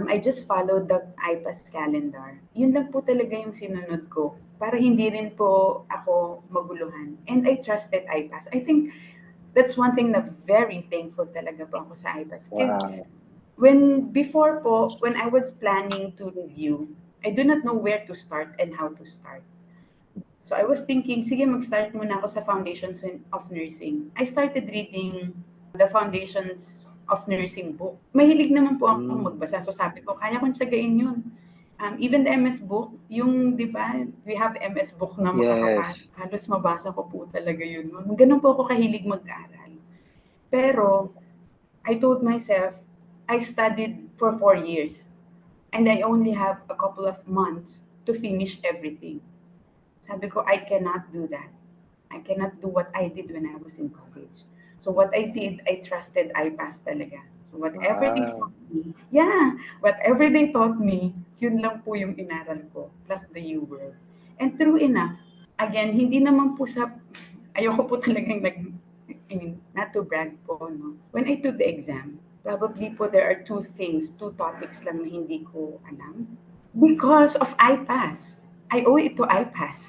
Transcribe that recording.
I just followed the IPAS calendar. Yun lang po talaga yung sinunod ko para hindi rin po ako maguluhan. And I trusted IPAS. I think that's one thing na very thankful talaga po ako sa IPAS. Because Wow. before po, when I was planning to review, I do not know where to start and how to start. So I was thinking, sige, mag-start muna ako sa Foundations of Nursing. I started reading the Foundations of Nursing book. Mahilig naman po akong Hmm. magbasa. So sabi ko, kaya kong tsagain yun. Even the MS book, yung, di ba, we have MS book na makakapasok. Yes. Halos mabasa ko po talaga yun. Ganun po ako kahilig mag-aral. Pero, I told myself, I studied for 4 years. And I only have a couple of months to finish everything. Sabi ko, I cannot do that. I cannot do what I did when I was in college. So what I did, I trusted IPAS talaga. So whatever they Wow. taught me, yeah, whatever they taught me, yun lang po yung inaral ko, plus the U World. And true enough, again, hindi naman po sa, ayoko po talagang I mean, not to brag po, no? When I took the exam, probably po there are two topics lang na hindi ko alam. Because of IPAS. I owe it to IPAS.